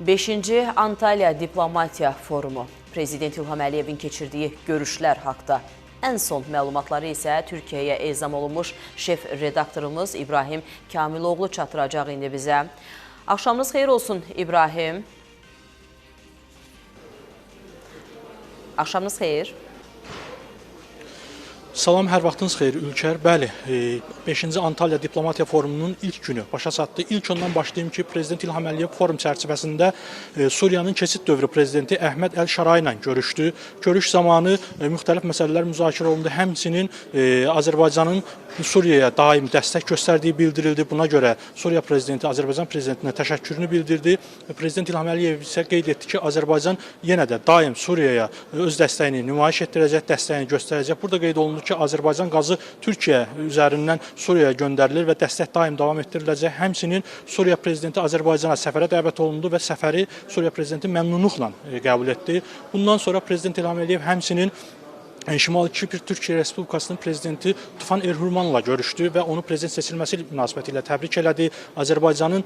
5-ci Antalya Diplomatiya Forumu Prezident İlham Əliyevin keçirdiyi görüşlər haqda ən son məlumatları isə Türkiyəyə ezam olunmuş şef redaktorumuz İbrahim Kamiloğlu çatdıracaq indi bizə. Axşamınız xeyir olsun İbrahim. Axşamınız xeyir. Salam, hər vaxtınız xeyir Ülker. Bəli, 5-ci Antalya Diplomatiya Forumunun ilk günü başa çatdı. İlk ondan başlayayım ki, Prezident İlham Əliyev forum çərçivəsində Suriyanın keçid dövrü prezidenti Əhməd Əl-Şara ilə görüşdü. Görüş zamanı müxtəlif məsələlər müzakirə olundu. Həmçinin Azərbaycanın Suriyaya daim dəstək göstərdiyi bildirildi. Buna görə Suriya prezidenti Azərbaycan prezidentinə təşəkkürünü bildirdi. Prezident İlham Əliyev isə qeyd etdi ki, Azərbaycan yenə də daim Suriyaya öz dəstəyini nümayiş etdirəcək, dəstəyini göstərəcək. Burada qeyd olundu ki, Azərbaycan qazı Türkiyə üzərindən Suriyaya göndərilir və dəstək daim davam etdiriləcək. Həmçinin Suriya prezidenti Azərbaycana səfərə dəvət olundu və səfəri Suriya prezidenti məmnunluqla qəbul etdi. Bundan sonra Prezident İlham Əliyev həmçinin Şimali Kipr Türkiyə Respublikasının prezidenti Tufan Erhurmanla görüşdü və onu prezident seçilməsi münasibətilə təbrik elədi. Azərbaycanın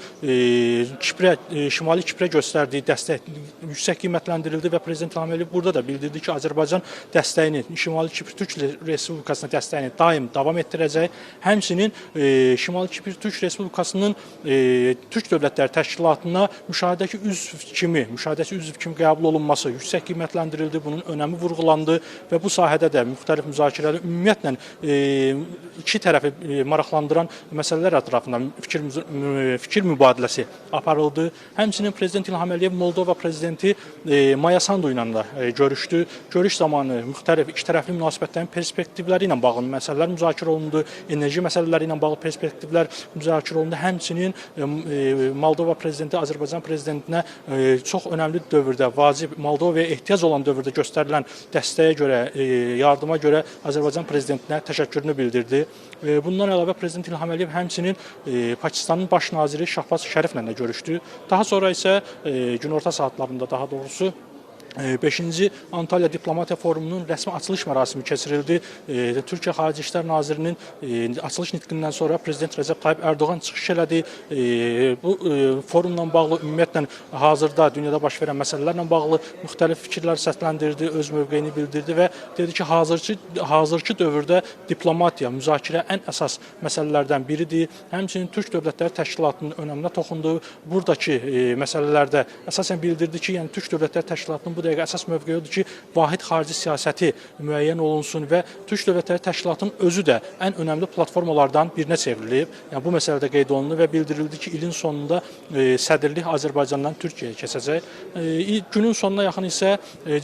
Şimali Kiprə göstərdiyi dəstək yüksək qiymətləndirildi və Prezident İlham Əliyev burada da bildirdi ki, Azərbaycan dəstəyini, Şimali Kipr Türkiyə Respublikasının dəstəyini daim davam etdirəcək. Həmçinin Şimali Kipr Türkiyə Respublikasının Türk Dövlətləri Təşkilatına müşahidəçi üzv kimi qəbul olunması yüksək qiymətləndirildi. Bunun önəmi vurğulandı və bu sahədə də müxtəlif müzakirələr ümumiyyətlə iki tərəfi maraqlandıran məsələlər ətrafında fikir mübadiləsi aparıldı. Həmçinin Prezident İlham Əliyev Moldova prezidenti Maya Sandu ilə də görüşdü. Görüş zamanı müxtəlif ikitərəfli münasibətlərin perspektivləri ilə bağlı məsələlər müzakirə olundu. Enerji məsələləri ilə bağlı perspektivlər müzakirə olundu. Həmçinin Moldova prezidenti Azərbaycan prezidentinə çox önəmli dövrdə, vacib Moldovaya ehtiyac olan dövrdə göstərilən dəstəyə görə, yardıma görə Azərbaycan prezidentinə təşəkkürünü bildirdi. Bundan əlavə Prezident İlham Əliyev həmçinin Pakistanın baş naziri Şahbaz Şəriflə də görüşdü. Daha sonra isə günorta saatlarında daha doğrusu 5-ci Antalya Diplomatiya Forumunun rəsmi açılış mərasimi keçirildi. Türkiyə Xarici İşlər Nazirinin açılış nitqindən sonra Prezident Rəcəb Tayyip Ərdoğan çıxış elədi. Bu forumla bağlı ümumiyyətlə hazırda dünyada baş verən məsələlərlə bağlı müxtəlif fikirlər səsləndirdi, öz mövqeyini bildirdi və dedi ki, hazırki dövrdə diplomatiya, müzakirə ən əsas məsələlərdən biridir. Həmçinin Türk Dövlətləri Təşkilatının önəminə toxundu. Buradakı məsələlərdə əsasən bildirdi ki, yəni Türk Dövlətləri Təşkilatının bu dəqiqə əsas mövqeyi odur ki, vahid xarici siyasəti müəyyən olunsun və Türk Dövlətləri Təşkilatının özü də ən önəmli platformalardan birinə çevrilib. Yəni, bu məsələdə qeyd olundu və bildirildi ki, ilin sonunda sədrlik Azərbaycandan Türkiyəyə keçəcək. Günün sonuna yaxın isə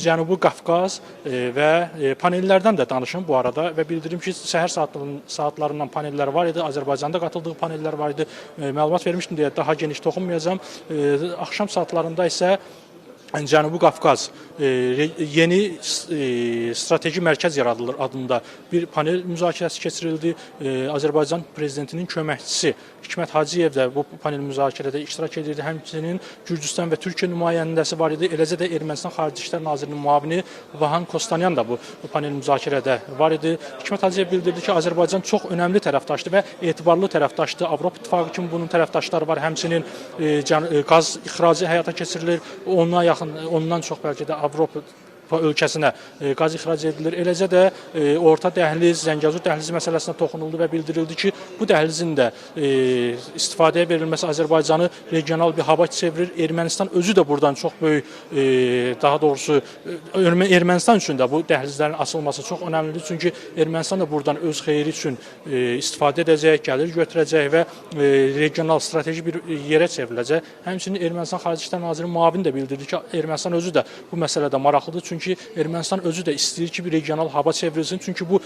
Cənubi Qafqaz və panellərdən də danışım bu arada və bildirim ki, səhər saatlarından panellər var idi, Azərbaycanda qatıldığı panellər var idi. Məlumat vermişdim deyə daha geniş toxunmayacağım. Axşam saatlarında isə Cənubi Qafqaz yeni strateji mərkəz yaradılır adında bir panel müzakirəsi keçirildi. Azərbaycan prezidentinin köməkçisi Hikmət Hacıyev də bu panel müzakirədə iştirak edirdi. Həmçinin Gürcüstan və Türkiyə nümayəndəsi var idi. Eləcə də Ermənistan Xarici İşlər Nazirinin müavini Vahan Kostanyan da bu panel müzakirədə var idi. Hikmət Hacıyev bildirdi ki, Azərbaycan çox önəmli tərəfdaşdır və etibarlı tərəfdaşdır. Avropa İttifaqı kimi bunun tərəfdaşları var. Həmçinin qaz ixracı həyata keçirilir. Ondan çox bəlkə də Avropa ölkəsinə qaz ixrac edilir. Eləcə də orta dəhliz, Zəngəzur dəhlizi məsələsinə toxunuldu və bildirildi ki, bu dəhlizin də istifadəyə verilməsi Azərbaycanı regional bir haba çevirir. Ermənistan özü də buradan çox böyük, daha doğrusu Ermənistan üçün də bu dəhlizlərin açılması çox önəmlidir. Çünki Ermənistan da buradan öz xeyri üçün istifadə edəcək, gəlir götürəcək və regional strateji bir yerə çevriləcək. Həmçinin Ermənistan Xarici İşlər Nazirinin müavini də bildirdi ki, Ermənistan özü də bu məsələdə maraqlıdır. Çünki Ermənistan özü də istəyir ki, bir regional haba çevrilsin. Çünki bu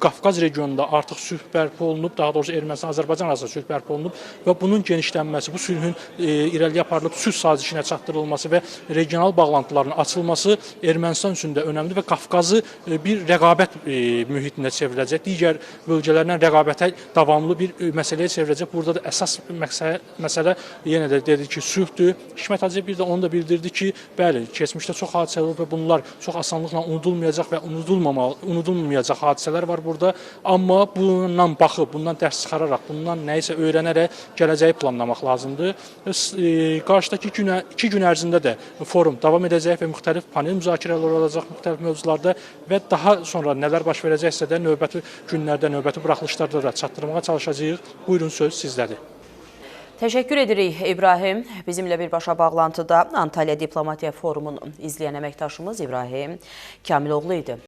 Qafqaz regionunda artıq sülh bərpa olunub, daha doğrusu Ermənistan-Azərbaycan arasında sülh bərpa olunub və bunun genişlənməsi, bu sülhün irəliyə aparılıb sülh sazişinə çatdırılması və regional bağlantıların açılması Ermənistan üçün də önəmlidir və Qafqazı bir rəqabət mühitində çevriləcək. Digər bölgələrlə rəqabətə davamlı bir məsələyə çevriləcək. Burada da əsas məsələ yenə də dedi ki, sülhdür. Hikmət Hacıyev bir də onu da bildirdi ki, bəli, keçmişdə çox hadisə olub və bunlar bunlar çox asanlıqla unudulmayacaq və unudulmayacaq hadisələr var burada. Amma bundan baxıb, bundan dərs çıxararaq, bundan nəyisə öyrənərək gələcəyi planlamaq lazımdır. Qarşıdakı 2 gün ərzində də forum davam edəcək və müxtəlif panel müzakirələr olacaq müxtəlif mövzularda və daha sonra nələr baş verəcəksə də növbəti günlərdə, növbəti buraxılışlarda da çatdırmağa çalışacağıq. Buyurun, söz sizdədir. Təşəkkür edirik İbrahim. Bizimlə birbaşa bağlantıda Antalya Diplomatiya Forumunu izləyən əməkdaşımız İbrahim Kamiloğlu idi.